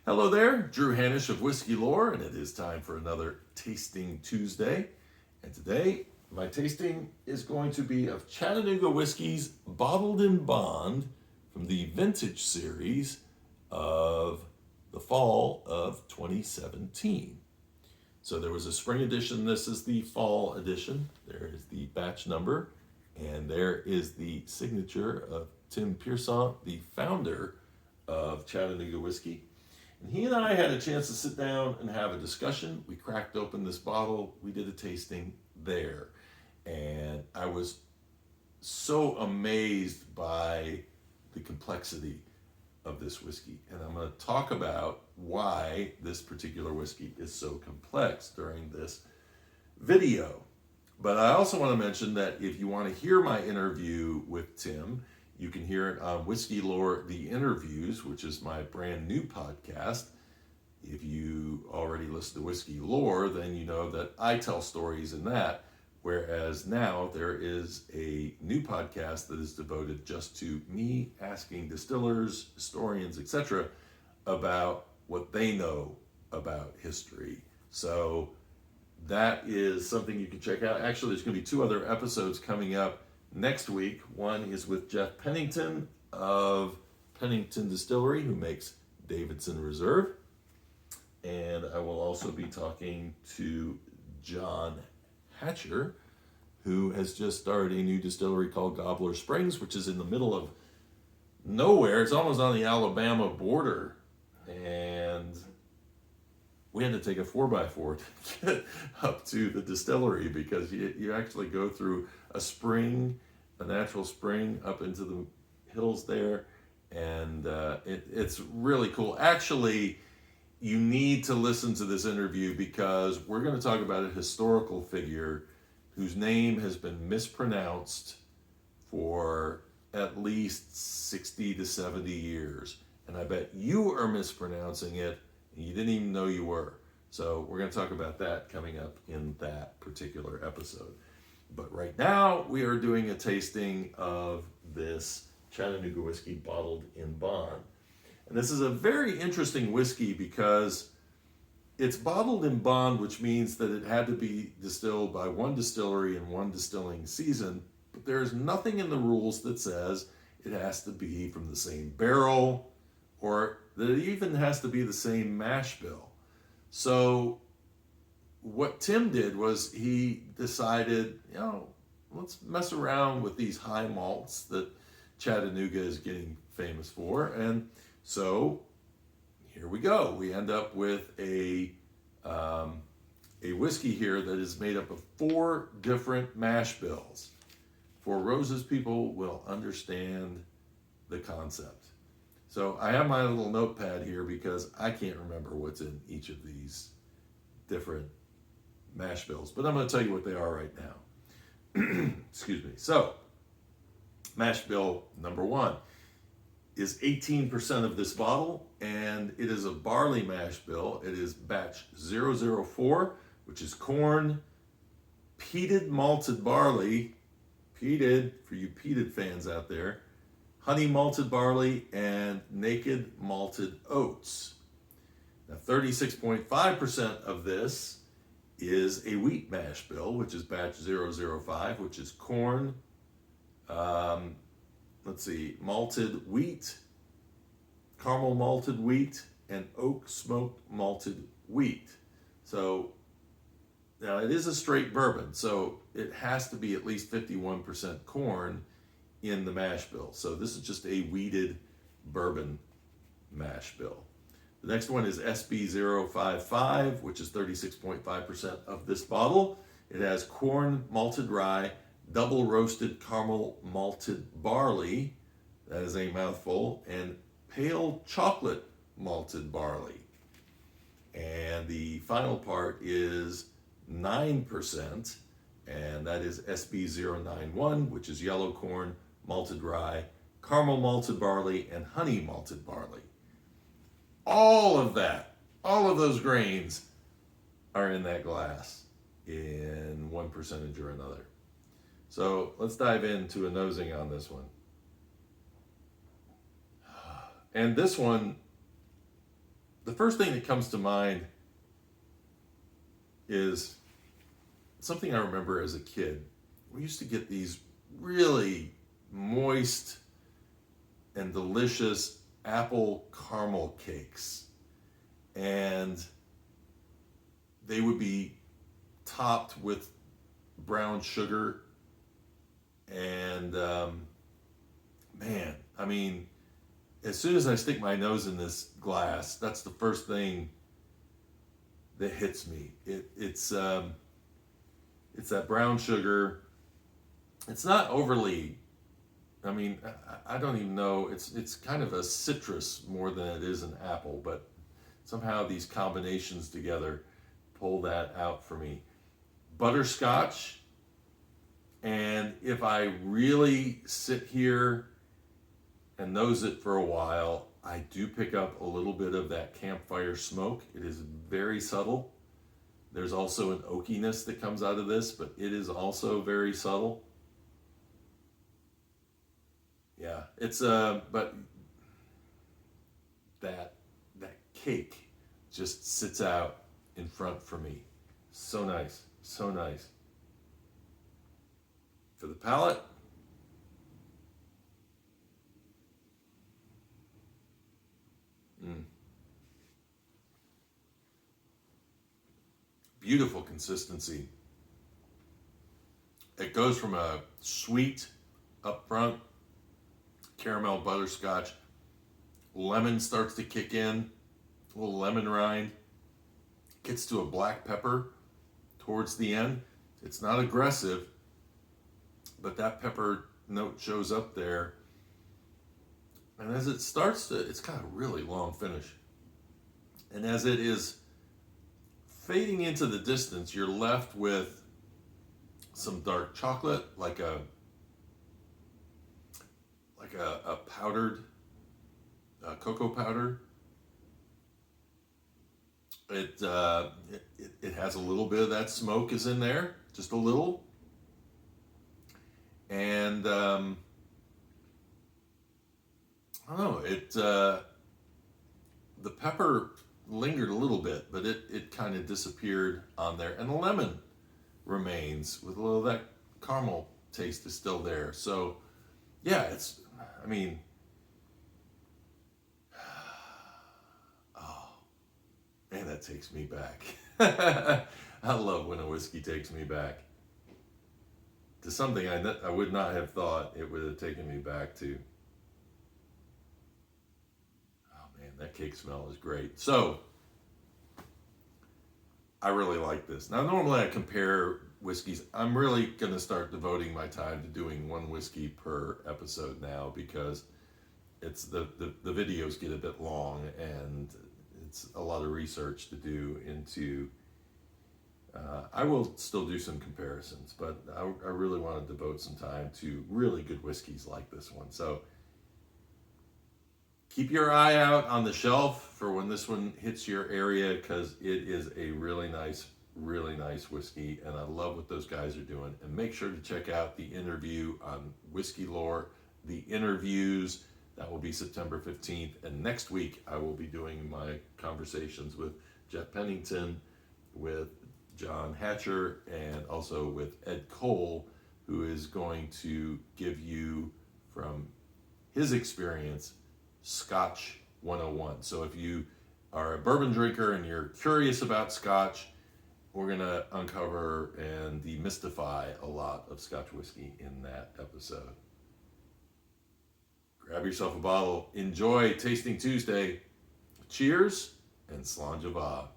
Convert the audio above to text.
Hello there, Drew Hanish of Whiskey Lore, and it is time for another Tasting Tuesday. And today, my tasting is going to be of Chattanooga Whiskey's Bottled in Bond from the Vintage series of the fall of 2017. So there was a spring edition, this is the fall edition. There is the batch number, and there is the signature of Tim Pearson, the founder of Chattanooga Whiskey. And he and I had a chance to sit down and have a discussion. We cracked open this bottle. We did a tasting there. And I was so amazed by the complexity of this whiskey. And I'm going to talk about why this particular whiskey is so complex during this video. But I also want to mention that if you want to hear my interview with Tim, you can hear it on Whiskey Lore The Interviews, which is my brand new podcast. If you already listen to Whiskey Lore, then you know that I tell stories in that, whereas now there is a new podcast that is devoted just to me asking distillers, historians, etc. about what they know about history. So that is something you can check out. Actually, there's going to be 2 other episodes coming up next week. One is with Jeff Pennington of Pennington Distillery, who makes Davidson Reserve. And I will also be talking to John Hatcher, who has just started a new distillery called Gobbler Springs, which is in the middle of nowhere. It's almost on the Alabama border. And we had to take a 4x4 to get up to the distillery because you actually go through a spring, a natural spring up into the hills there. And it's really cool. Actually, you need to listen to this interview because we're going to talk about a historical figure whose name has been mispronounced for at least 60 to 70 years. And I bet you are mispronouncing it and you didn't even know you were. So we're going to talk about that coming up in that particular episode. But right now, we are doing a tasting of this Chattanooga whiskey bottled in bond. And this is a very interesting whiskey because it's bottled in bond, which means that it had to be distilled by one distillery in one distilling season. But there's nothing in the rules that says it has to be from the same barrel or that it even has to be the same mash bill. So what Tim did was he decided, let's mess around with these high malts that Chattanooga is getting famous for. And so here we go. We end up with a whiskey here that is made up of 4 different mash bills. For roses, people will understand the concept. So I have my little notepad here because I can't remember what's in each of these different mash bills, but I'm going to tell you what they are right now. Excuse me. So mash bill number 1 is 18% of this bottle, and it is a barley mash bill. It is batch 004, which is corn, peated malted barley, peated for you peated fans out there, honey malted barley, and naked malted oats. Now 36.5% of this is a wheat mash bill, which is batch 005, which is corn, malted wheat, caramel malted wheat, and oak smoked malted wheat. So now it is a straight bourbon, so it has to be at least 51% corn in the mash bill. So this is just a wheated bourbon mash bill. The next one is SB055, which is 36.5% of this bottle. It has corn malted rye, double roasted caramel malted barley, that is a mouthful, and pale chocolate malted barley. And the final part is 9%, and that is SB091, which is yellow corn, malted rye, caramel malted barley, and honey malted barley. All of those grains are in that glass in one percentage or another. So let's dive into a nosing on this one. And this one, the first thing that comes to mind is something I remember as a kid. We used to get these really moist and delicious apple caramel cakes, and they would be topped with brown sugar. And man, I mean, as soon as I stick my nose in this glass, that's the first thing that hits me. It's that brown sugar. It's not overly, I mean, I don't even know. It's kind of a citrus more than it is an apple, but somehow these combinations together pull that out for me. Butterscotch, and if I really sit here and nose it for a while, I do pick up a little bit of that campfire smoke. It is very subtle. There's also an oakiness that comes out of this, but it is also very subtle. Yeah, it's but that cake just sits out in front for me. So nice, so nice. For the palate, beautiful consistency. It goes from a sweet up front, caramel butterscotch, lemon starts to kick in, a little lemon rind, gets to a black pepper towards the end. It's not aggressive, but that pepper note shows up there. And as it starts to, it's got a really long finish. And as it is fading into the distance, you're left with some dark chocolate, like a powdered cocoa powder. It has a little bit of that smoke is in there, just a little. And I don't know, the pepper lingered a little bit, but it kind of disappeared on there. And the lemon remains with a little of that caramel taste is still there. So yeah, I mean, oh, man, that takes me back. I love when a whiskey takes me back to something I would not have thought it would have taken me back to. Oh man, that cake smell is great. So, I really like this. Now, normally I compare whiskeys. I'm really going to start devoting my time to doing one whiskey per episode now, because it's the videos get a bit long and it's a lot of research to do into. I will still do some comparisons, but I really want to devote some time to really good whiskeys like this one. So keep your eye out on the shelf for when this one hits your area, because it is a really nice whiskey, and I love what those guys are doing. And make sure to check out the interview on Whiskey Lore, the interviews. That will be September 15th. And next week, I will be doing my conversations with Jeff Pennington, with John Hatcher, and also with Ed Cole, who is going to give you, from his experience, Scotch 101. So if you are a bourbon drinker and you're curious about Scotch, we're going to uncover and demystify a lot of Scotch whiskey in that episode. Grab yourself a bottle. Enjoy Tasting Tuesday. Cheers and Slan Java.